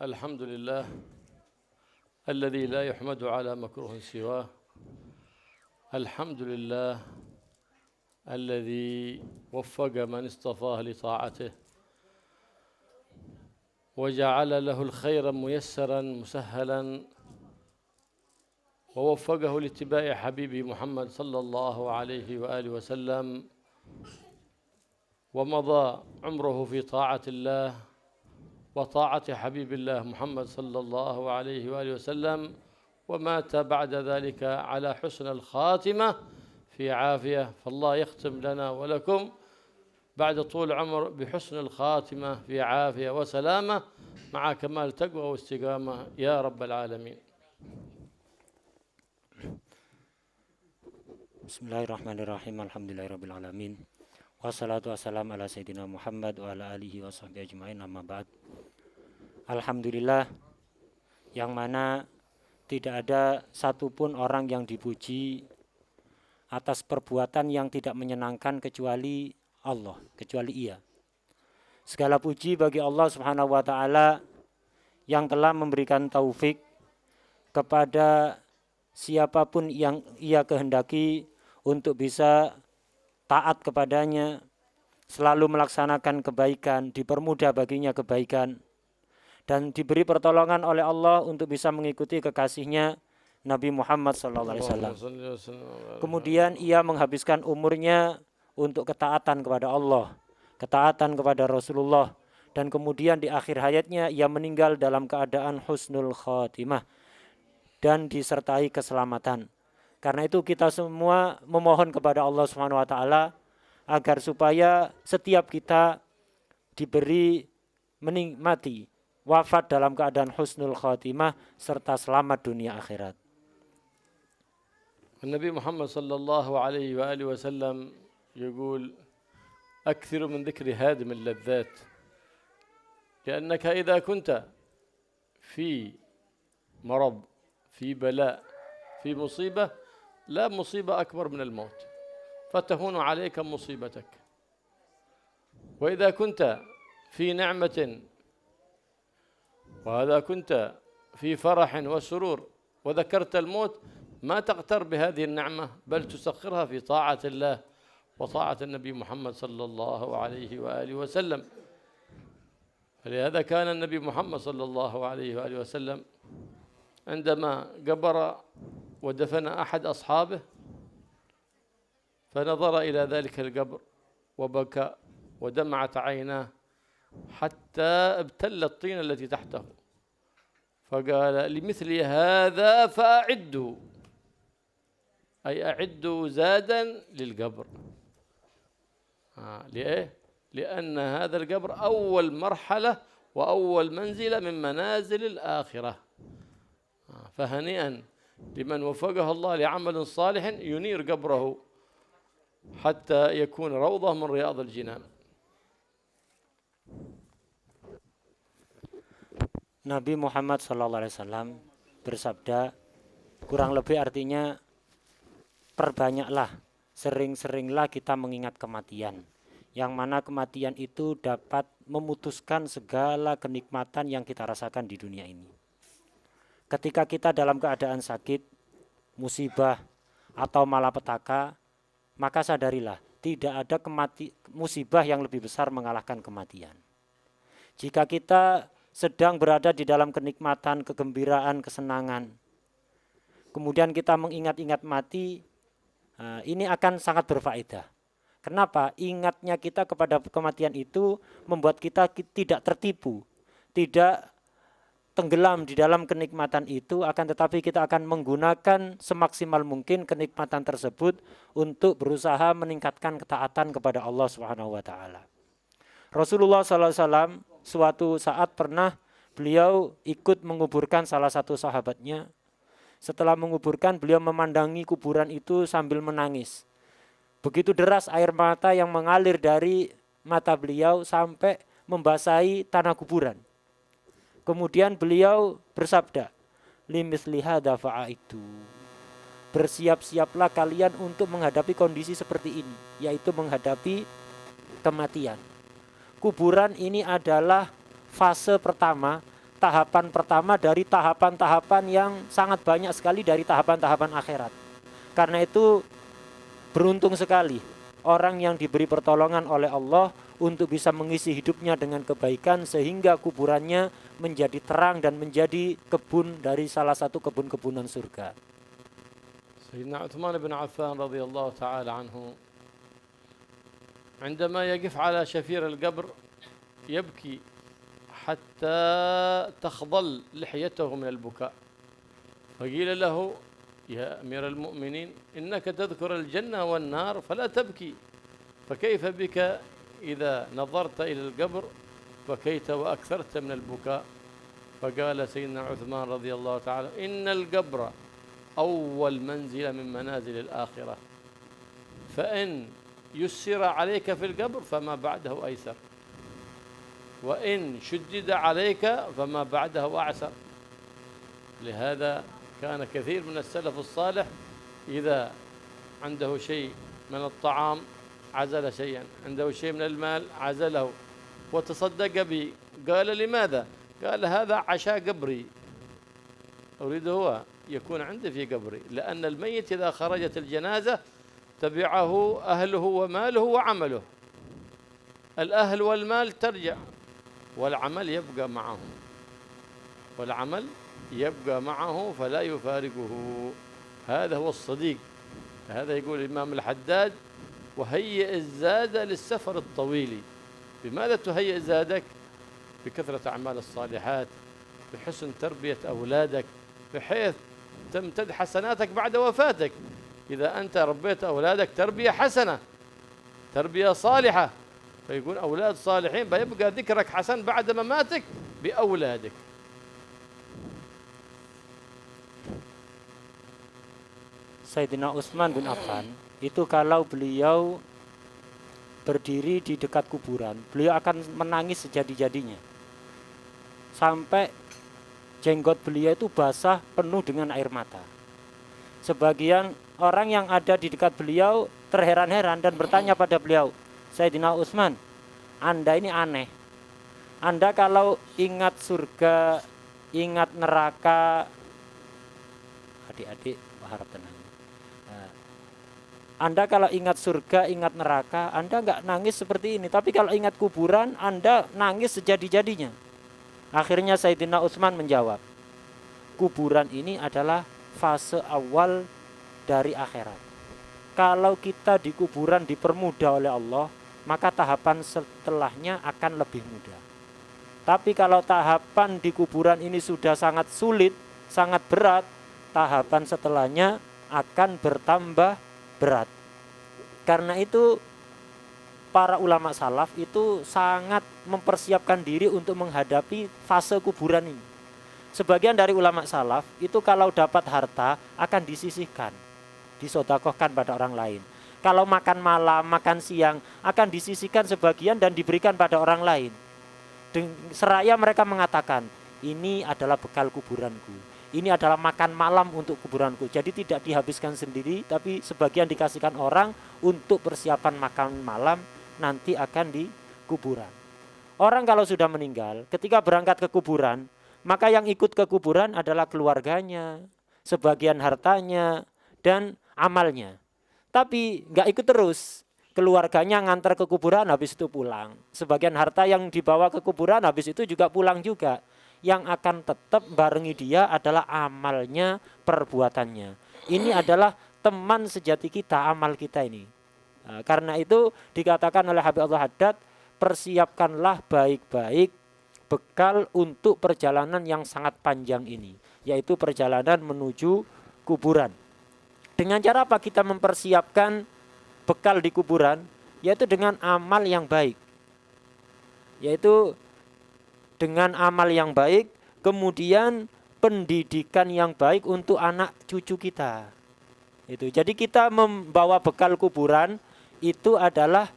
الحمد لله الذي لا يحمد على مكروه سواه. الحمد لله الذي وفق من اصطفاه لطاعته وجعل له الخير ميسرا مسهلا ووفقه لاتباع حبيبه محمد صلى الله عليه وآله وسلم ومضى عمره في طاعة الله وطاعة حبيب الله محمد صلى الله عليه وآله وسلم ومات بعد ذلك على حسن الخاتمة في عافية. فالله يختم لنا ولكم بعد طول عمر بحسن الخاتمة في عافية وسلامة مع كمال تقوى واستقامة يا رب العالمين. Bismillahirrahmanirrahim. Alhamdulillahirabbil alamin. Wassalatu wassalamu ala sayyidina Muhammad wa ala alihi washabbihi ajmain, amma ba'd. Alhamdulillah, yang mana tidak ada satupun orang yang dipuji atas perbuatan yang tidak menyenangkan kecuali Allah, kecuali Ia. Segala puji bagi Allah Subhanahu wa taala yang telah memberikan taufik kepada siapapun yang Ia kehendaki untuk bisa taat kepadanya, selalu melaksanakan kebaikan, dipermudah baginya kebaikan, dan diberi pertolongan oleh Allah untuk bisa mengikuti kekasihnya Nabi Muhammad SAW. Kemudian ia menghabiskan umurnya untuk ketaatan kepada Allah, ketaatan kepada Rasulullah, dan kemudian di akhir hayatnya ia meninggal dalam keadaan husnul khatimah dan disertai keselamatan. Karena itu kita semua memohon kepada Allah Subhanahu wa taala agar supaya setiap kita diberi menikmati wafat dalam keadaan husnul khatimah serta selamat dunia akhirat. النبي محمد صلى الله عليه وآله وسلم يقول أكثر من ذكر هادم اللذات لأنك إذا كنت في مرض في بلاء في مصيبة لا مصيبة أكبر من الموت فتهون عليك مصيبتك، وإذا كنت في نعمة وإذا كنت في فرح وسرور وذكرت الموت ما تغتر بهذه النعمة بل تسخرها في طاعة الله وطاعة النبي محمد صلى الله عليه وآله وسلم. فلهذا كان النبي محمد صلى الله عليه وآله وسلم عندما قبر ودفن أحد أصحابه فنظر إلى ذلك القبر وبكى ودمعت عيناه حتى ابتل الطين التي تحته، فقال لمثل هذا فأعدوا، أي أعدوا زادا للقبر. ليه؟ لأن هذا القبر أول مرحلة وأول منزلة من منازل الآخرة. فهنيئا لمن وفقه الله لعمل صالح ينير قبره حتى يكون روضة من رياض الجنان. Nabi Muhammad SAW bersabda, kurang lebih artinya, perbanyaklah, sering-seringlah kita mengingat kematian, yang mana kematian itu dapat memutuskan segala kenikmatan yang kita rasakan di dunia ini. Ketika kita dalam keadaan sakit, musibah, atau malapetaka, maka sadarilah, tidak ada musibah yang lebih besar mengalahkan kematian. Jika kita sedang berada di dalam kenikmatan, kegembiraan, kesenangan, kemudian kita mengingat-ingat mati, ini akan sangat berfaedah. Kenapa? Ingatnya kita kepada kematian itu membuat kita tidak tertipu, tidak tenggelam di dalam kenikmatan itu, akan tetapi kita akan menggunakan semaksimal mungkin kenikmatan tersebut untuk berusaha meningkatkan ketaatan kepada Allah Subhanahu wa taala. Rasulullah SAW suatu saat pernah beliau ikut menguburkan salah satu sahabatnya. Setelah menguburkan, beliau memandangi kuburan itu sambil menangis. Begitu deras air mata yang mengalir dari mata beliau sampai membasahi tanah kuburan. Kemudian beliau bersabda, "Limithli hadza fa'aitu." Bersiap-siaplah kalian untuk menghadapi kondisi seperti ini, yaitu menghadapi kematian. Kuburan ini adalah fase pertama tahapan pertama dari tahapan-tahapan yang sangat banyak sekali dari tahapan-tahapan akhirat. Karena itu beruntung sekali orang yang diberi pertolongan oleh Allah untuk bisa mengisi hidupnya dengan kebaikan sehingga kuburannya menjadi terang dan menjadi kebun dari salah satu kebun-kebunan surga. سيدنا عثمان بن عفان رضي الله تعالى عنه عندما يقف على شفير القبر يبكي حتى تخضل لحيته من البكاء، فقيل له يا أمير المؤمنين إنك تذكر الجنة والنار فلا تبكي، فكيف بك إذا نظرت إلى القبر بكيت وأكثرت من البكاء؟ فقال سيدنا عثمان رضي الله تعالى إن القبر أول منزل من منازل الآخرة، فإن يسر عليك في القبر فما بعده أيسر، وإن شدد عليك فما بعده أعسر. لهذا كان كثير من السلف الصالح إذا عنده شيء من الطعام عزل شيئا، عنده شيء من المال عزله وتصدق به. قال لماذا؟ قال هذا عشاء قبري، أريد هو يكون عندي في قبري، لأن الميت إذا خرجت الجنازة تبعه أهله وماله وعمله، الأهل والمال ترجع والعمل يبقى معه، والعمل يبقى معه فلا يفارقه. هذا هو الصديق. هذا يقول الإمام الحداد وهيئ الزاد للسفر الطويل. بماذا تهيئ زادك؟ بكثرة أعمال الصالحات، بحسن تربية أولادك بحيث تمتد حسناتك بعد وفاتك. إذا أنت ربيت أولادك تربية حسنة، تربية صالحة، فيكون أولاد صالحين فيبقى ذكرك حسن بعد مماتك بأولادك. Sayyidina Utsman bin Affan itu kalau beliau berdiri di dekat kuburan, beliau akan menangis sejadi-jadinya. Sampai jenggot beliau itu basah penuh dengan air mata. Sebagian orang yang ada di dekat beliau terheran-heran dan bertanya pada beliau, Sayyidina Utsman, Anda ini aneh. Anda kalau ingat surga, ingat neraka, adik-adik harap tenang. Anda kalau ingat surga, ingat neraka, Anda nggak nangis seperti ini. Tapi kalau ingat kuburan, Anda nangis sejadi-jadinya. Akhirnya Sayyidina Utsman menjawab, kuburan ini adalah fase awal dari akhirat. Kalau kita di kuburan dipermudah oleh Allah, maka tahapan setelahnya akan lebih mudah. Tapi kalau tahapan di kuburan ini sudah sangat sulit, sangat berat, tahapan setelahnya akan bertambah berat. Karena itu para ulama salaf itu sangat mempersiapkan diri untuk menghadapi fase kuburan ini. Sebagian dari ulama salaf itu kalau dapat harta akan disisihkan, disodakohkan pada orang lain. Kalau makan malam, makan siang akan disisihkan sebagian dan diberikan pada orang lain. Seraya mereka mengatakan, ini adalah bekal kuburanku. Ini adalah makan malam untuk kuburanku. Jadi tidak dihabiskan sendiri, tapi sebagian dikasihkan orang untuk persiapan makan malam nanti akan di kuburan. Orang kalau sudah meninggal, ketika berangkat ke kuburan, maka yang ikut ke kuburan adalah keluarganya, sebagian hartanya, dan amalnya. Tapi nggak ikut terus. Keluarganya ngantar ke kuburan, habis itu pulang. Sebagian harta yang dibawa ke kuburan, habis itu juga pulang juga. Yang akan tetap barengi dia adalah amalnya, perbuatannya. Ini adalah teman sejati kita, amal kita ini. Nah, karena itu dikatakan oleh Habib Allah Haddad, persiapkanlah baik-baik bekal untuk perjalanan yang sangat panjang ini, yaitu perjalanan menuju kuburan. Dengan cara apa kita mempersiapkan bekal di kuburan? Yaitu dengan amal yang baik. Yaitu dengan amal yang baik, kemudian pendidikan yang baik untuk anak cucu kita. Itu. Jadi kita membawa bekal kuburan itu adalah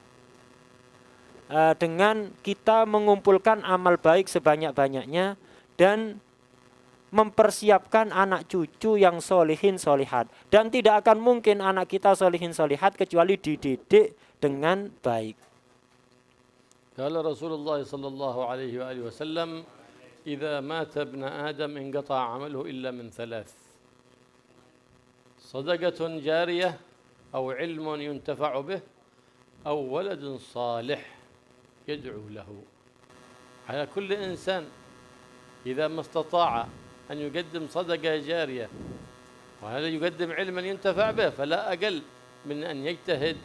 dengan kita mengumpulkan amal baik sebanyak-banyaknya dan mempersiapkan anak cucu yang solihin solihat. Dan tidak akan mungkin anak kita solihin solihat kecuali dididik dengan baik. قال رسول الله صلى الله عليه وآله وسلم إذا مات ابن آدم انقطع عمله إلا من ثلاث: صدقة جارية، أو علم ينتفع به، أو ولد صالح يدعو له. على كل إنسان إذا ما استطاع أن يقدم صدقة جارية وهذا يقدم علما ينتفع به، فلا أقل من أن يجتهد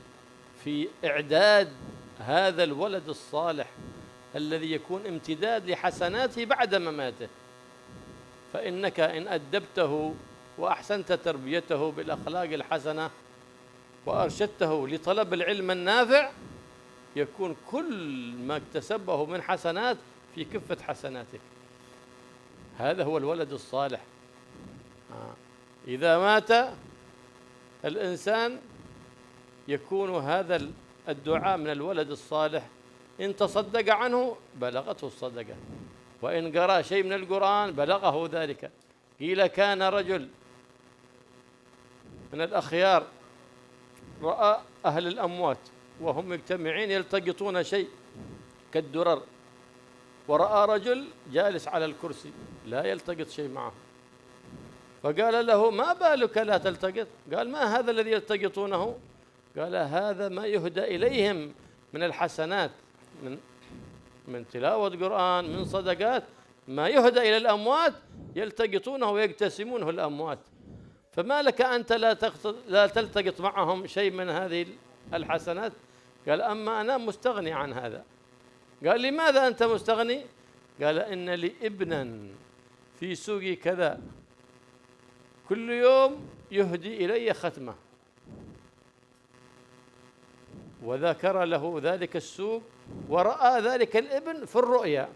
في إعداد هذا الولد الصالح الذي يكون امتداد لحسناته بعد مماته. فإنك إن أدبته وأحسنت تربيته بالأخلاق الحسنة وأرشدته لطلب العلم النافع، يكون كل ما اكتسبه من حسنات في كفة حسناتك. هذا هو الولد الصالح. إذا مات الإنسان يكون هذا الدعاء من الولد الصالح، إن تصدق عنه بلغته الصدقة، وإن قرأ شيء من القرآن بلغه ذلك. قيل كان رجل من الأخيار رأى أهل الأموات وهم مجتمعين يلتقطون شيء كالدرر، ورأى رجل جالس على الكرسي لا يلتقط شيء معه، فقال له: ما بالك لا تلتقط؟ قال: ما هذا الذي يلتقطونه؟ قال: هذا ما يهدى إليهم من الحسنات، من تلاوة قرآن، من صدقات، ما يهدى إلى الأموات يلتقطونه ويقتسمونه الأموات، فما لك أنت لا تلتقط معهم شيء من هذه الحسنات؟ قال: أما أنا مستغني عن هذا. قال: لماذا أنت مستغني؟ قال: إن لي ابنا في سوق كذا كل يوم يهدي إلي ختمة. وذكر له ذلك السوق، ورأى ذلك الابن في الرؤيا،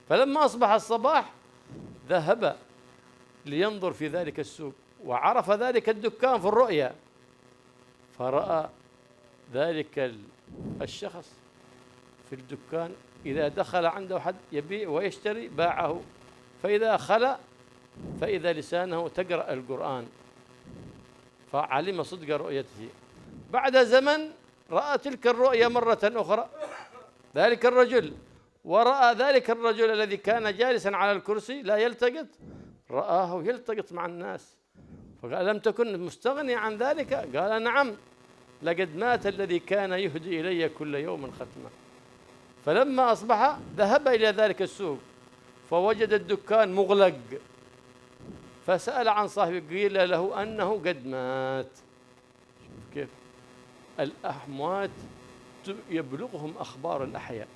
فلما أصبح الصباح ذهب لينظر في ذلك السوق، وعرف ذلك الدكان في الرؤيا، فرأى ذلك الشخص في الدكان إذا دخل عنده حد يبيع ويشتري باعه، فإذا خلأ فإذا لسانه تقرأ القرآن، فعلم صدق رؤيته. بعد زمن رأى تلك الرؤيا مرة أخرى ذلك الرجل، ورأى ذلك الرجل الذي كان جالسا على الكرسي لا يلتقط، رآه يلتقط مع الناس، فقال: لم تكن مستغني عن ذلك؟ قال: نعم، لقد مات الذي كان يهدي إلي كل يوم ختمة. فلما أصبح ذهب إلى ذلك السوق فوجد الدكان مغلق، فسأل عن صاحبه، قيل له أنه قد مات. شوف كيف الأموات يبلغهم أخبار الأحياء،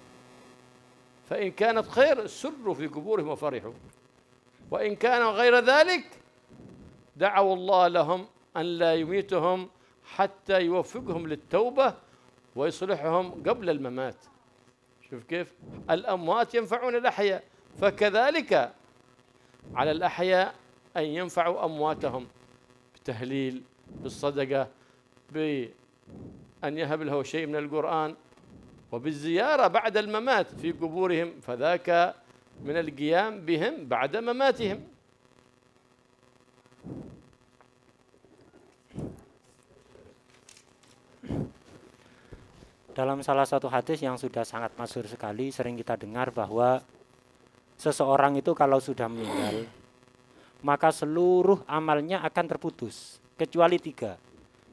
فإن كانت خير سروا في قبورهم وفرحوا، وإن كان غير ذلك دعوا الله لهم أن لا يميتهم حتى يوفقهم للتوبة ويصلحهم قبل الممات. شوف كيف الأموات ينفعون الأحياء، فكذلك على الأحياء أن ينفعوا أمواتهم بالتهليل، بالصدقة، بأن يهب له شيء من القرآن، وبالزيارة بعد الممات في قبورهم، فذاك من القيام بهم بعد مماتهم. Dalam salah satu hadis yang sudah sangat masyhur sekali, sering kita dengar bahwa seseorang itu kalau sudah meninggal, maka seluruh amalnya akan terputus, kecuali 3,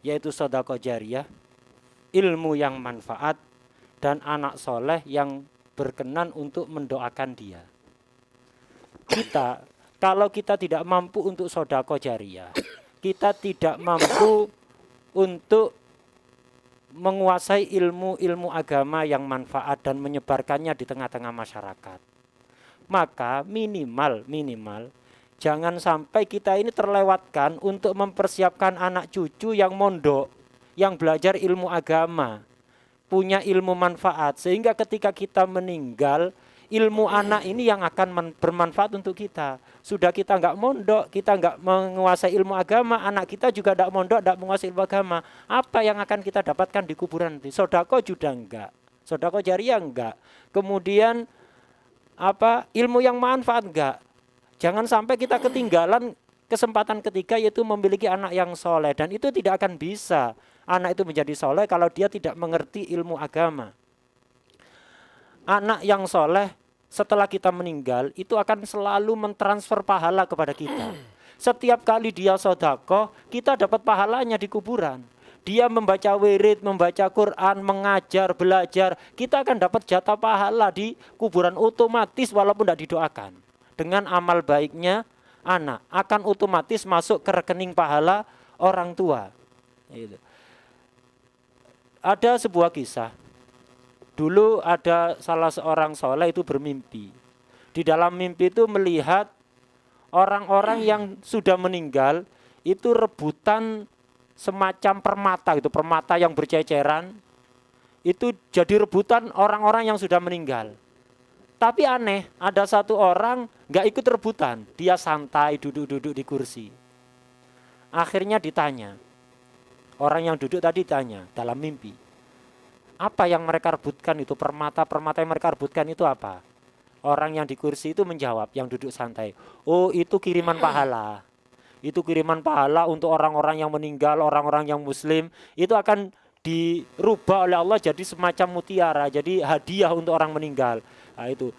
yaitu sedekah jariyah, ilmu yang manfaat, dan anak soleh yang berkenan untuk mendoakan dia. Kalau kita tidak mampu untuk sedekah jariyah, kita tidak mampu untuk menguasai ilmu agama yang manfaat dan menyebarkannya di tengah-tengah masyarakat, maka minimal jangan sampai kita ini terlewatkan untuk mempersiapkan anak cucu yang mondok, yang belajar ilmu agama, punya ilmu manfaat, sehingga ketika kita meninggal, ilmu anak ini yang akan bermanfaat untuk kita. Sudah kita nggak mondok, kita nggak menguasai ilmu agama, anak kita juga nggak mondok, nggak menguasai ilmu agama. Apa yang akan kita dapatkan di kuburan nanti? Sedekah juga enggak, sedekah jariyah enggak, kemudian ilmu yang manfaat enggak. Jangan sampai kita ketinggalan kesempatan ketiga, yaitu memiliki anak yang soleh, dan itu tidak akan bisa anak itu menjadi soleh kalau dia tidak mengerti ilmu agama. Anak yang soleh setelah kita meninggal itu akan selalu mentransfer pahala kepada kita. Setiap kali dia sedekah, kita dapat pahalanya di kuburan. Dia membaca wirid, membaca Quran, mengajar, belajar, kita akan dapat jatah pahala di kuburan otomatis walaupun tidak didoakan. Dengan amal baiknya anak akan otomatis masuk ke rekening pahala orang tua. Ada sebuah kisah. Dulu ada salah seorang soleh itu bermimpi. Di dalam mimpi itu melihat orang-orang yang sudah meninggal itu rebutan semacam permata gitu, permata yang berceceran. Itu jadi rebutan orang-orang yang sudah meninggal. Tapi aneh, ada satu orang nggak ikut rebutan. Dia santai duduk-duduk di kursi. Akhirnya ditanya, orang yang duduk tadi tanya dalam mimpi, apa yang mereka rebutkan itu, permata-permata yang mereka rebutkan itu apa? Orang yang di kursi itu menjawab, yang duduk santai, oh itu kiriman pahala. Itu kiriman pahala untuk orang-orang yang meninggal, orang-orang yang muslim. Itu akan dirubah oleh Allah jadi semacam mutiara, jadi hadiah untuk orang meninggal. Nah itu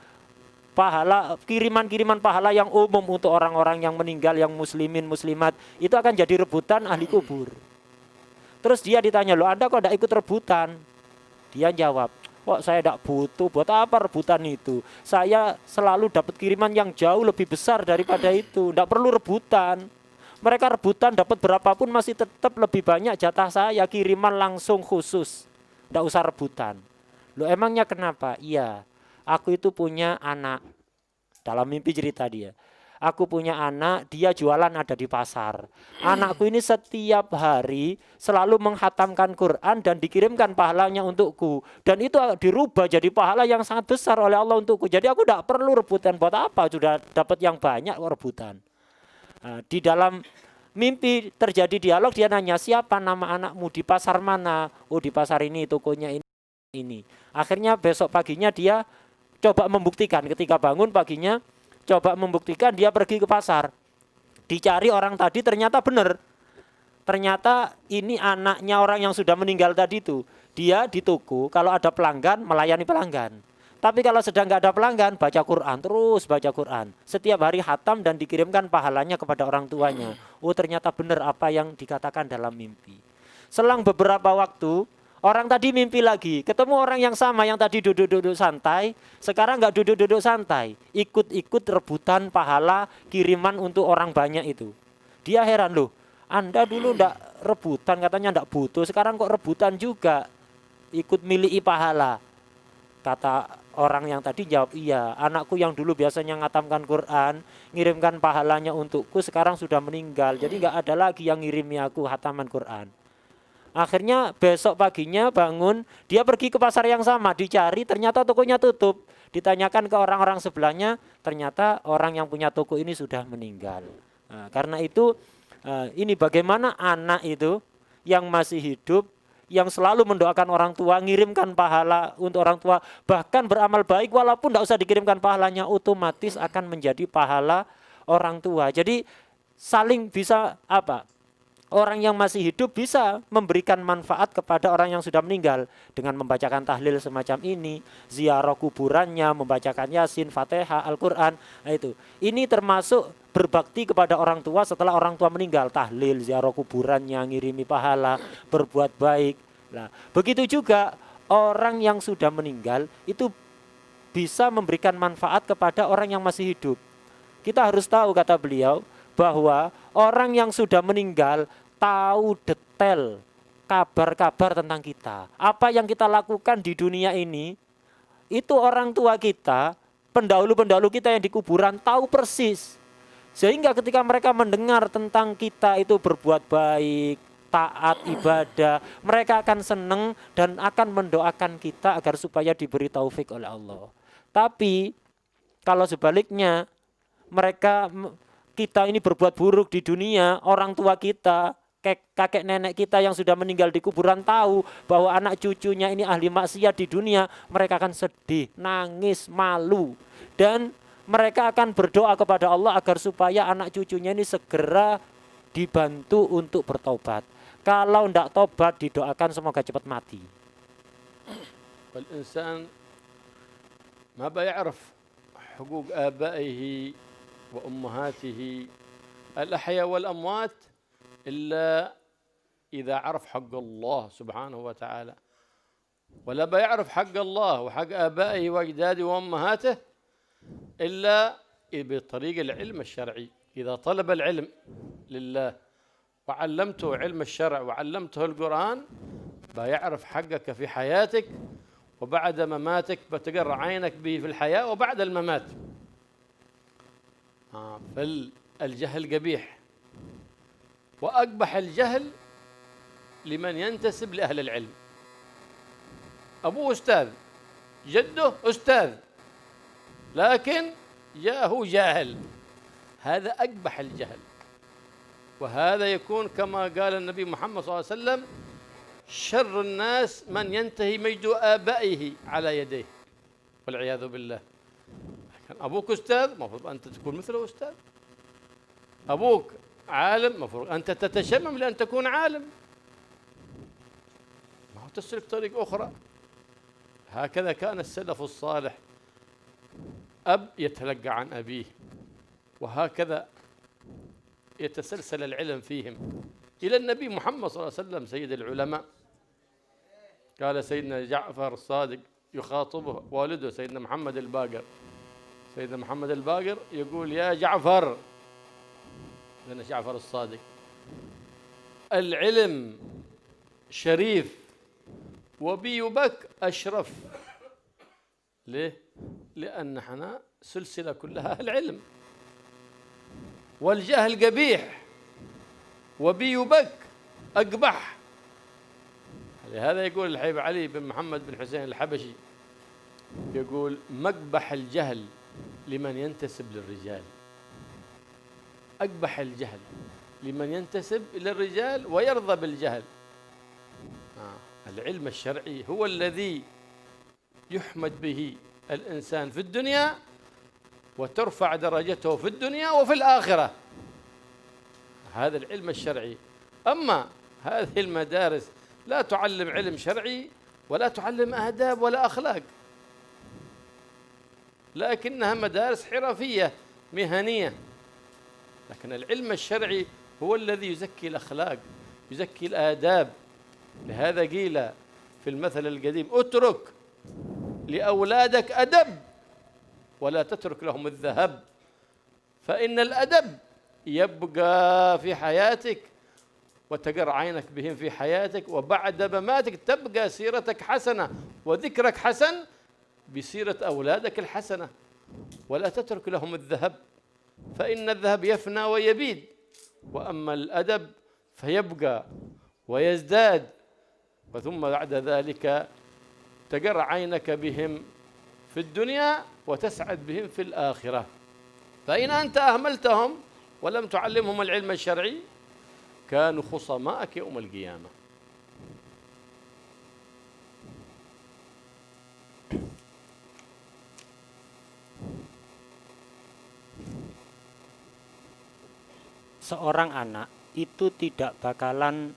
pahala, kiriman-kiriman pahala yang umum untuk orang-orang yang meninggal, yang muslimin, muslimat. Itu akan jadi rebutan ahli kubur. Terus dia ditanya, loh Anda kok tidak ikut rebutan? Dia jawab, kok saya tidak butuh, buat apa rebutan itu? Saya selalu dapat kiriman yang jauh lebih besar daripada itu, tidak perlu rebutan. Mereka rebutan dapat berapapun masih tetap lebih banyak jatah saya, kiriman langsung khusus, tidak usah rebutan. Loh emangnya kenapa? Iya, aku itu punya anak, dalam mimpi cerita dia. Aku punya anak, dia jualan ada di pasar. Anakku ini setiap hari selalu menghatamkan Quran dan dikirimkan pahalanya untukku. Dan itu dirubah jadi pahala yang sangat besar oleh Allah untukku. Jadi aku tidak perlu rebutan, buat apa? Sudah dapat yang banyak kok rebutan. Nah, di dalam mimpi terjadi dialog, dia nanya, siapa nama anakmu, di pasar mana? Oh di pasar ini, tokonya ini. Akhirnya besok paginya dia coba membuktikan, ketika bangun paginya coba membuktikan, dia pergi ke pasar. Dicari orang tadi, ternyata benar. Ternyata ini anaknya orang yang sudah meninggal tadi itu. Dia di toko, kalau ada pelanggan, melayani pelanggan. Tapi kalau sedang nggak ada pelanggan, baca Quran, terus baca Quran. Setiap hari khatam dan dikirimkan pahalanya kepada orang tuanya. Oh ternyata benar apa yang dikatakan dalam mimpi. Selang beberapa waktu, orang tadi mimpi lagi, ketemu orang yang sama yang tadi duduk-duduk santai, sekarang nggak duduk-duduk santai, ikut-ikut rebutan pahala kiriman untuk orang banyak itu. Dia heran, loh, Anda dulu nggak rebutan, katanya nggak butuh, sekarang kok rebutan juga, ikut miliki pahala. Kata orang yang tadi jawab, iya, anakku yang dulu biasanya ngatamkan Quran, ngirimkan pahalanya untukku, sekarang sudah meninggal, jadi nggak ada lagi yang ngirimi aku hataman Quran. Akhirnya besok paginya bangun, dia pergi ke pasar yang sama, dicari, ternyata tokonya tutup. Ditanyakan ke orang-orang sebelahnya, ternyata orang yang punya toko ini sudah meninggal. Nah, karena itu ini bagaimana anak itu yang masih hidup, yang selalu mendoakan orang tua, ngirimkan pahala untuk orang tua, bahkan beramal baik walaupun tidak usah dikirimkan pahalanya, otomatis akan menjadi pahala orang tua. Jadi saling bisa apa? Orang yang masih hidup bisa memberikan manfaat kepada orang yang sudah meninggal dengan membacakan tahlil semacam ini, ziarah kuburannya, membacakan Yasin, Fatihah, Al-Quran. Nah itu. Ini termasuk berbakti kepada orang tua setelah orang tua meninggal, tahlil, ziarah kuburannya, ngirimi pahala, berbuat baik. Nah, begitu juga orang yang sudah meninggal itu bisa memberikan manfaat kepada orang yang masih hidup. Kita harus tahu, kata beliau, bahwa orang yang sudah meninggal tahu detail kabar-kabar tentang kita. Apa yang kita lakukan di dunia ini, itu orang tua kita, pendahulu-pendahulu kita yang di kuburan tahu persis. Sehingga ketika mereka mendengar tentang kita itu berbuat baik, taat, ibadah, mereka akan senang dan akan mendoakan kita agar supaya diberi taufik oleh Allah. Tapi kalau sebaliknya, kita ini berbuat buruk di dunia, orang tua kita, kakek nenek kita yang sudah meninggal di kuburan tahu bahwa anak cucunya ini ahli maksiat di dunia, mereka akan sedih, nangis, malu, dan mereka akan berdoa kepada Allah agar supaya anak cucunya ini segera dibantu untuk bertobat. Kalau tidak tobat, didoakan semoga cepat mati. والإنسان ما بيعرف حقوق آبائه وأمهاته الأحياء والأموات إلا إذا عرف حق الله سبحانه وتعالى، ولا بيعرف حق الله وحق آبائه وأجداده وأمهاته إلا بطريق العلم الشرعي. إذا طلب العلم لله وعلمته علم الشرع وعلمته القرآن بيعرف حقك في حياتك، وبعد مماتك بتقر عينك به في الحياة وبعد الممات. فالجهل قبيح، وأقبح الجهل لمن ينتسب لأهل العلم. أبوه أستاذ، جده أستاذ، لكن جاءه جاهل، هذا أقبح الجهل. وهذا يكون كما قال النبي محمد صلى الله عليه وسلم: شر الناس من ينتهي مجد آبائه على يديه، والعياذ بالله. أبوك أستاذ، مفروض أنت تكون مثله أستاذ. أبوك عالم، مفروض أنت تتشمم لأن تكون عالم، ما هو تسلك طريق أخرى. هكذا كان السلف الصالح، أب يتلقى عن أبيه، وهكذا يتسلسل العلم فيهم إلى النبي محمد صلى الله عليه وسلم سيد العلماء. قال سيدنا جعفر الصادق يخاطبه والده سيدنا محمد الباقر، سيدنا محمد الباقر يقول: يا جعفر، سيدنا جعفر الصادق، العلم شريف وبيبك أشرف. ليه؟ لأن احنا سلسلة كلها أهل علم. والجهل قبيح وبيبك أقبح. لهذا يقول الحبيب علي بن محمد بن حسين الحبشي، يقول: مقبح الجهل لمن ينتسب للرجال. أقبح الجهل لمن ينتسب إلى الرجال ويرضى بالجهل. العلم الشرعي هو الذي يحمد به الإنسان في الدنيا وترفع درجته في الدنيا وفي الآخرة، هذا العلم الشرعي. أما هذه المدارس لا تعلم علم شرعي ولا تعلم آداب ولا أخلاق، لكنها مدارس حرفية مهنية. لكن العلم الشرعي هو الذي يزكي الأخلاق، يزكي الآداب. لهذا قيل في المثل القديم: اترك لأولادك أدب ولا تترك لهم الذهب، فإن الأدب يبقى في حياتك وتقر عينك بهم في حياتك، وبعد مماتك تبقى سيرتك حسنة وذكرك حسن بسيرة أولادك الحسنة. ولا تترك لهم الذهب، فإن الذهب يفنى ويبيد، وأما الأدب فيبقى ويزداد، وثم بعد ذلك تقر عينك بهم في الدنيا وتسعد بهم في الآخرة. فإن أنت أهملتهم ولم تعلمهم العلم الشرعي كانوا خصماءك يوم القيامة. Seorang anak itu tidak bakalan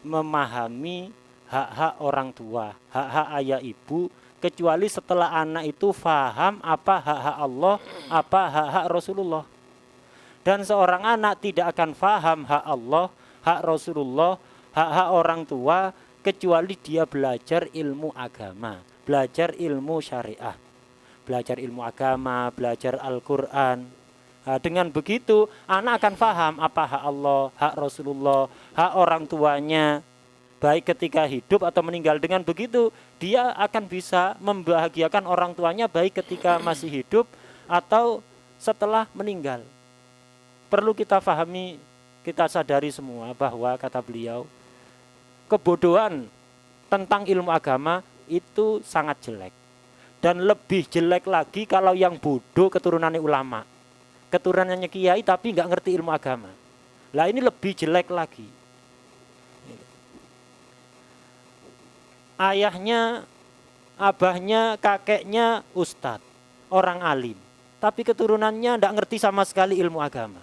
memahami hak-hak orang tua, hak-hak ayah ibu, kecuali setelah anak itu faham apa hak-hak Allah, apa hak-hak Rasulullah. Dan seorang anak tidak akan faham hak Allah, hak Rasulullah, hak-hak orang tua, kecuali dia belajar ilmu agama, belajar ilmu syariah, belajar ilmu agama, belajar Al-Quran. Nah, dengan begitu anak akan faham apa hak Allah, hak Rasulullah, hak orang tuanya, baik ketika hidup atau meninggal. Dengan begitu dia akan bisa membahagiakan orang tuanya baik ketika masih hidup atau setelah meninggal. Perlu kita fahami, kita sadari semua bahwa kata beliau, kebodohan tentang ilmu agama itu sangat jelek. Dan lebih jelek lagi kalau yang bodoh keturunannya ulama, keturunannya kiai tapi nggak ngerti ilmu agama. Lah ini lebih jelek lagi. Ayahnya, abahnya, kakeknya ustadz, orang alim, tapi keturunannya nggak ngerti sama sekali ilmu agama.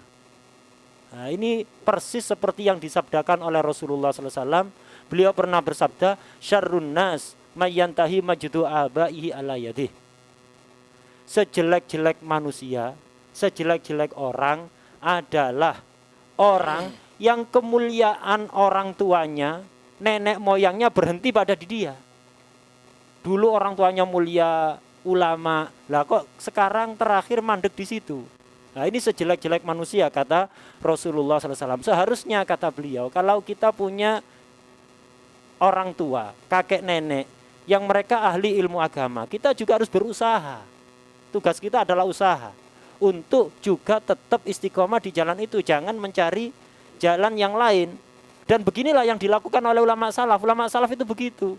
Nah, ini persis seperti yang disabdakan oleh Rasulullah SAW. Beliau pernah bersabda, syarrun nas mayyantahi majdu abaihi ala yadih. sejelek-jelek manusia, sejelek-jelek orang adalah orang yang kemuliaan orang tuanya, nenek moyangnya berhenti pada di dia. Dulu orang tuanya mulia, ulama, lah kok sekarang terakhir mandek di situ. Nah ini sejelek-jelek manusia kata Rasulullah SAW. Seharusnya kata beliau kalau kita punya orang tua, kakek nenek yang mereka ahli ilmu agama, kita juga harus berusaha. Tugas kita adalah usaha untuk juga tetap istiqomah di jalan itu. Jangan mencari jalan yang lain. Dan beginilah yang dilakukan oleh ulama salaf. Ulama salaf itu begitu.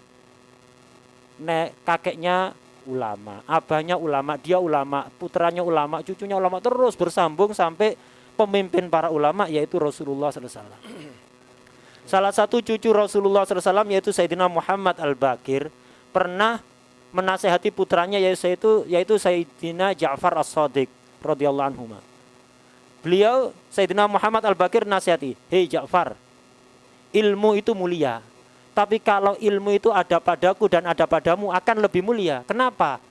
Kakeknya ulama, abahnya ulama, dia ulama, putranya ulama, cucunya ulama, terus bersambung sampai pemimpin para ulama yaitu Rasulullah SAW. Salah satu cucu Rasulullah SAW yaitu Sayyidina Muhammad Al-Baqir pernah menasehati putranya yaitu Sayyidina Ja'far As-Shadiq radhiyallahu anhu. Beliau Sayyidina Muhammad Al-Baqir nasihati, "Hei Ja'far, ilmu itu mulia. Tapi kalau ilmu itu ada padaku dan ada padamu akan lebih mulia." Kenapa?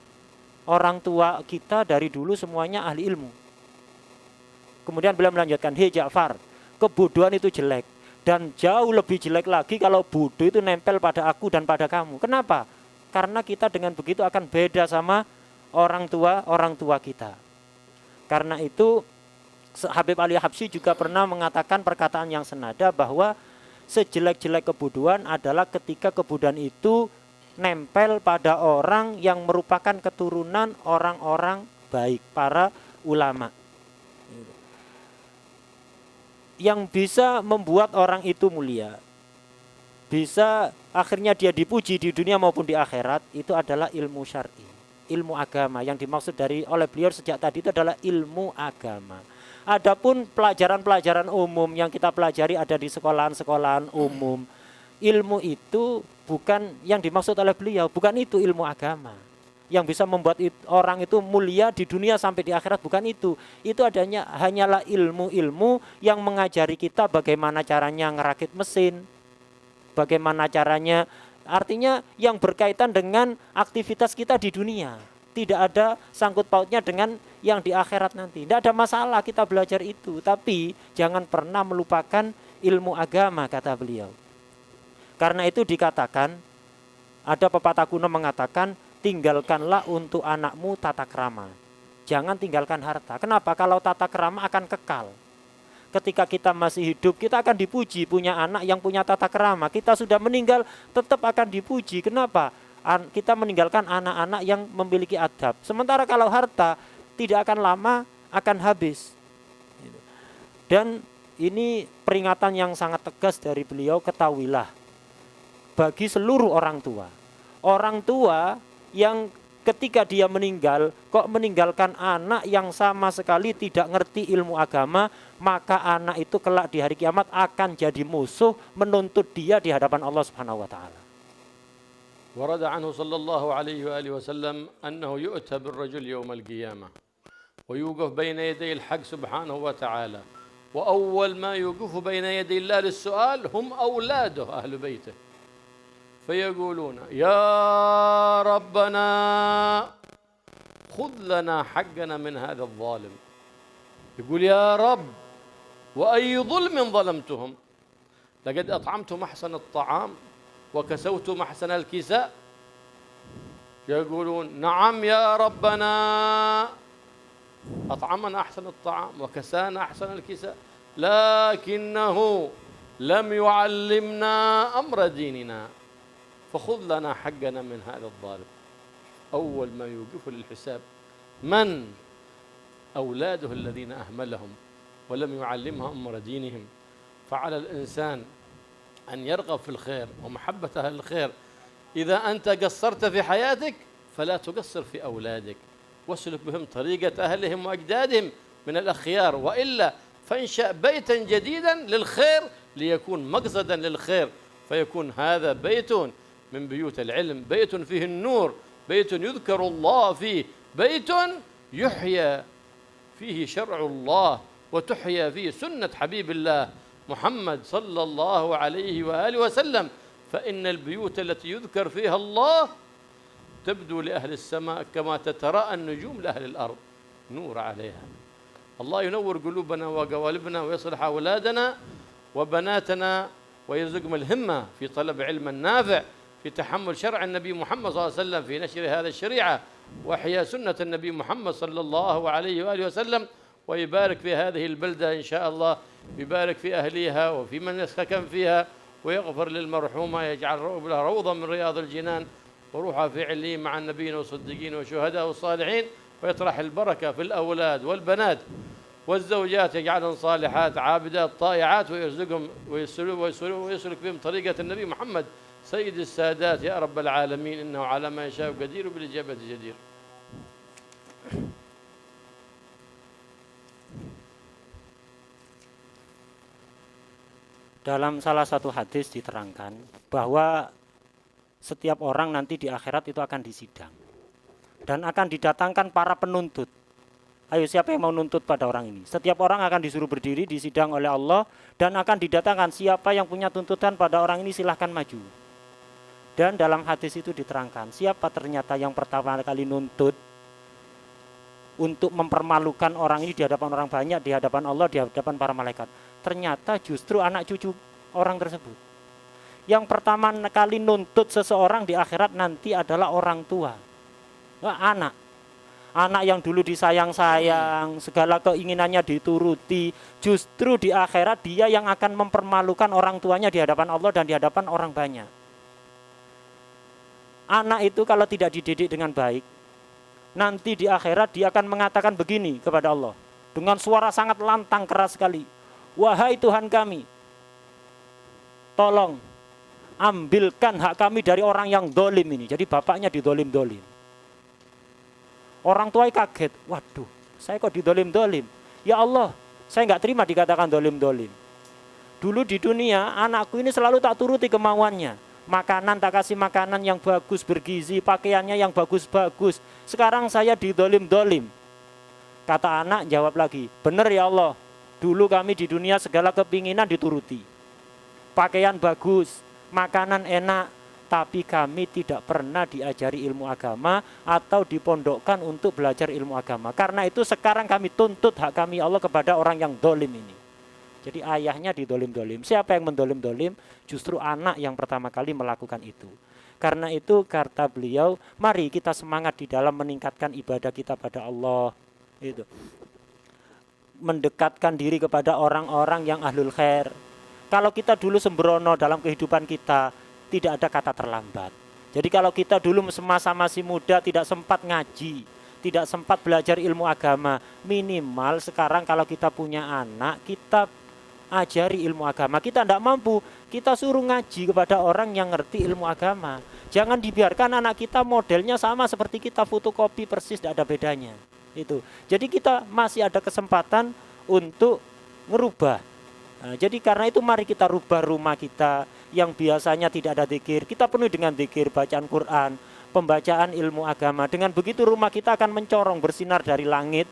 Orang tua kita dari dulu semuanya ahli ilmu. Kemudian beliau melanjutkan, "Hei Ja'far, kebodohan itu jelek. Dan jauh lebih jelek lagi kalau bodoh itu nempel pada aku dan pada kamu." Kenapa? Karena kita dengan begitu akan beda sama orang tua kita. Karena itu Habib Ali Habsyi juga pernah mengatakan perkataan yang senada bahwa sejelek-jelek kebodohan adalah ketika kebodohan itu nempel pada orang yang merupakan keturunan orang-orang baik, para ulama. Yang bisa membuat orang itu mulia, bisa akhirnya dia dipuji di dunia maupun di akhirat, itu adalah ilmu syar'i, ilmu agama. Yang dimaksud oleh beliau sejak tadi itu adalah ilmu agama. Adapun pelajaran-pelajaran umum yang kita pelajari ada di sekolahan-sekolahan umum, ilmu itu bukan yang dimaksud oleh beliau, bukan itu ilmu agama. Yang bisa membuat orang itu mulia di dunia sampai di akhirat, bukan itu. Itu hanyalah ilmu-ilmu yang mengajari kita bagaimana caranya ngerakit mesin, bagaimana caranya, artinya yang berkaitan dengan aktivitas kita di dunia. Tidak ada sangkut pautnya dengan yang di akhirat nanti. Tidak ada masalah kita belajar itu. Tapi jangan pernah melupakan ilmu agama kata beliau. Karena itu dikatakan, ada pepatah kuno mengatakan, tinggalkanlah untuk anakmu tata krama. Jangan tinggalkan harta. Kenapa? Kalau tata krama akan kekal. Ketika kita masih hidup, kita akan dipuji. Punya anak yang punya tata krama. Kita sudah meninggal, tetap akan dipuji. Kenapa? Kita meninggalkan anak-anak yang memiliki adab. Sementara kalau harta tidak akan lama, akan habis. Dan ini peringatan yang sangat tegas dari beliau, ketahuilah bagi seluruh orang tua. Orang tua yang ketika dia meninggal, kok meninggalkan anak yang sama sekali tidak ngerti ilmu agama, maka anak itu kelak di hari kiamat akan jadi musuh menuntut dia di hadapan Allah Subhanahu wa taala. ورد عنه صلى الله عليه وآله وسلم أنه يؤتى بالرجل يوم القيامة ويوقف بين يدي الحق سبحانه وتعالى، وأول ما يوقف بين يدي الله للسؤال هم أولاده أهل بيته، فيقولون يا ربنا خذ لنا حقنا من هذا الظالم. يقول يا رب وأي ظلم ظلمتهم؟ لقد أطعمتم أحسن الطعام وكسوتم أحسن الكساء. يقولون نعم يا ربنا أطعمنا أحسن الطعام وكسانا أحسن الكساء، لكنه لم يعلمنا أمر ديننا فخذ لنا حقنا من هذا الظالم. أول ما يوقف للحساب من أولاده الذين أهملهم ولم يعلمهم أمر دينهم. فعلى الإنسان أن يرغب في الخير ومحبة أهل الخير. إذا أنت قصرت في حياتك فلا تقصر في أولادك، واسلك بهم طريقة أهلهم وأجدادهم من الأخيار، وإلا فانشأ بيتا جديدا للخير ليكون مقصدا للخير، فيكون هذا بيت من بيوت العلم، بيت فيه النور، بيت يذكر الله فيه، بيت يحيى فيه شرع الله وتحيى فيه سنة حبيب الله محمد صلى الله عليه وآله وسلم. فإن البيوت التي يذكر فيها الله تبدو لأهل السماء كما تتراءى النجوم لأهل الأرض نور عليها. الله ينور قلوبنا وقوالبنا ويصلح أولادنا وبناتنا ويرزقهم الهمة في طلب علم نافع، في تحمل شرع النبي محمد صلى الله عليه وسلم، في نشر هذا الشريعة وإحياء سنة النبي محمد صلى الله عليه وآله وسلم، ويبارك في هذه البلدة إن شاء الله، يبارك في أهليها وفي من يسكن فيها، ويغفر للمرحومة، يجعل لها روضة من رياض الجنان وروحها في عليين مع النبيين والصديقين والشهداء والصالحين، ويطرح البركة في الأولاد والبنات والزوجات، يجعلهم صالحات عابدات طائعات، ويرزقهم ويسلك بهم طريقة النبي محمد سيد السادات يا رب العالمين، إنه على ما يشاء قدير وبالإجابة جدير. Dalam salah satu hadis diterangkan bahwa setiap orang nanti di akhirat itu akan disidang dan akan didatangkan para penuntut. Ayo, siapa yang mau nuntut pada orang ini? Setiap orang akan disuruh berdiri disidang oleh Allah dan akan didatangkan siapa yang punya tuntutan pada orang ini, silahkan maju. Dan dalam hadis itu diterangkan siapa ternyata yang pertama kali nuntut untuk mempermalukan orang ini di hadapan orang banyak, di hadapan Allah, di hadapan para malaikat. Ternyata justru anak cucu orang tersebut. Yang pertama kali nuntut seseorang di akhirat nanti adalah orang tua. Anak. Anak yang dulu disayang-sayang, segala keinginannya dituruti, justru di akhirat dia yang akan mempermalukan orang tuanya di hadapan Allah dan di hadapan orang banyak. Anak itu kalau tidak dididik dengan baik, nanti di akhirat dia akan mengatakan begini kepada Allah dengan suara sangat lantang keras sekali, wahai Tuhan kami, tolong ambilkan hak kami dari orang yang dolim ini. Jadi bapaknya didolim-dolim. Orang tua kaget, waduh, saya kok didolim-dolim? Ya Allah, saya nggak terima dikatakan dolim-dolim. Dulu di dunia anakku ini selalu tak turuti kemauannya. Makanan tak kasih makanan yang bagus, bergizi, pakaiannya yang bagus-bagus. Sekarang saya didolim-dolim. Kata anak jawab lagi, benar ya Allah, dulu kami di dunia segala kepinginan dituruti. Pakaian bagus, makanan enak, tapi kami tidak pernah diajari ilmu agama atau dipondokkan untuk belajar ilmu agama. Karena itu sekarang kami tuntut hak kami Allah kepada orang yang dolim ini. Jadi ayahnya didolim-dolim. Siapa yang mendolim-dolim? Justru anak yang pertama kali melakukan itu. Karena itu kata beliau, mari kita semangat di dalam meningkatkan ibadah kita pada Allah. Itu. Mendekatkan diri kepada orang-orang yang ahlul khair. Kalau kita dulu sembrono dalam kehidupan kita, tidak ada kata terlambat. Jadi kalau kita dulu semasa masih muda tidak sempat ngaji, tidak sempat belajar ilmu agama, minimal sekarang kalau kita punya anak, kita ajari ilmu agama. Kita tidak mampu, kita suruh ngaji kepada orang yang ngerti ilmu agama. Jangan dibiarkan anak kita modelnya sama seperti kita, fotokopi persis, tidak ada bedanya. Itu. Jadi kita masih ada kesempatan untuk merubah. Nah, jadi karena itu mari kita rubah rumah kita yang biasanya tidak ada zikir, kita penuhi dengan zikir, bacaan Quran, pembacaan ilmu agama. Dengan begitu rumah kita akan mencorong bersinar dari langit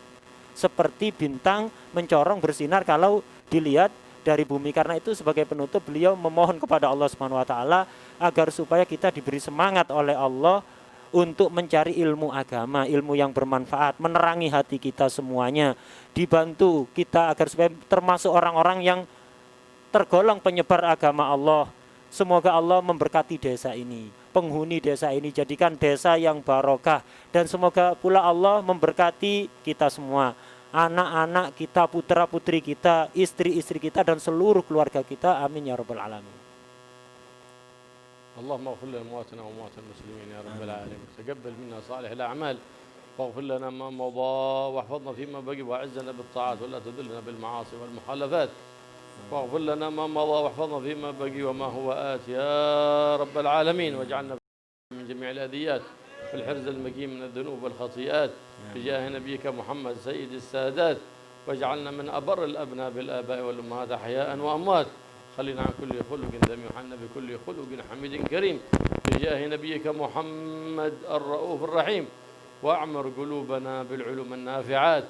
seperti bintang mencorong bersinar kalau dilihat dari bumi. Karena itu sebagai penutup beliau memohon kepada Allah Subhanahu wa taala agar supaya kita diberi semangat oleh Allah untuk mencari ilmu agama, ilmu yang bermanfaat, menerangi hati kita semuanya, dibantu kita agar supaya termasuk orang-orang yang tergolong penyebar agama Allah. Semoga Allah memberkati desa ini, penghuni desa ini, jadikan desa yang barokah. Dan semoga pula Allah memberkati kita semua, anak-anak kita, putra-putri kita, istri-istri kita, dan seluruh keluarga kita. Amin ya rabbal alamin. اللهم اغفر لنا مواتنا وموات المسلمين يا رب العالمين، تقبل منا صالح الأعمال، واغفر لنا ما مضى، واحفظنا فيما بقي، وأعزنا بالطاعات ولا تذلنا بالمعاصي والمخالفات، واغفر لنا ما مضى واحفظنا فيما بقي وما هو آت يا رب العالمين، واجعلنا من جميع الأذيات في الحرز المقيم من الذنوب والخطيئات بجاه نبيك محمد سيد السادات، واجعلنا من أبر الأبناء بالآباء والأمهات أحياء وأموات، خلينا عن كل خلق ذم وحنا بكل خلق حميد كريم بجاه نبيك محمد الرؤوف الرحيم، واعمر قلوبنا بالعلوم النافعات،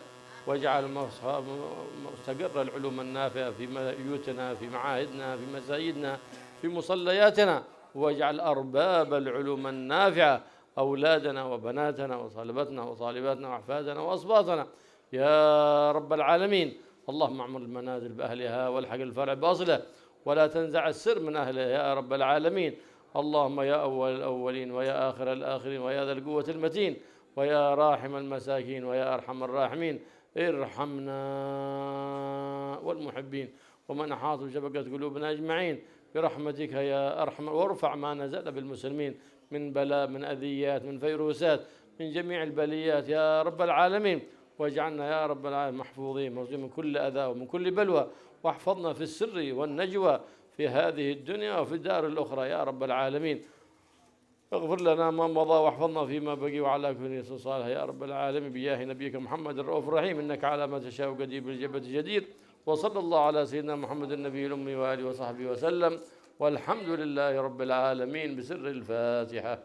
واجعل مستقر العلوم النافعة في بيوتنا، في معاهدنا، في مساجدنا، في مصلياتنا، واجعل أرباب العلوم النافعة أولادنا وبناتنا وصالبتنا وصالباتنا وأحفادنا وأصباطنا يا رب العالمين. اللهم اعمر المنازل بأهلها والحق الفرع باصله ولا تنزع السر من أهله يا رب العالمين. اللهم يا أول الأولين ويا آخر الآخرين ويا ذا القوة المتين ويا راحم المساكين ويا أرحم الراحمين ارحمنا والمحبين ومن أحاط بشبكة قلوبنا أجمعين برحمتك يا أرحم. وارفع ما نزل بالمسلمين من بلاء من أذيات من فيروسات من جميع البليات يا رب العالمين. واجعلنا يا رب العالمين محفوظين من كل أذى ومن كل بلوى واحفظنا في السر والنجوى في هذه الدنيا وفي الدار الأخرى يا رب العالمين. اغفر لنا ما مضى واحفظنا فيما بقي وعلى كل شيء صالح يا رب العالمين بجاه نبيك محمد الرؤوف الرحيم إنك على ما تشاء قدير بالجبة جدير. وصلى الله على سيدنا محمد النبي الأمي وآله وصحبه وسلم والحمد لله رب العالمين بسر الفاتحة.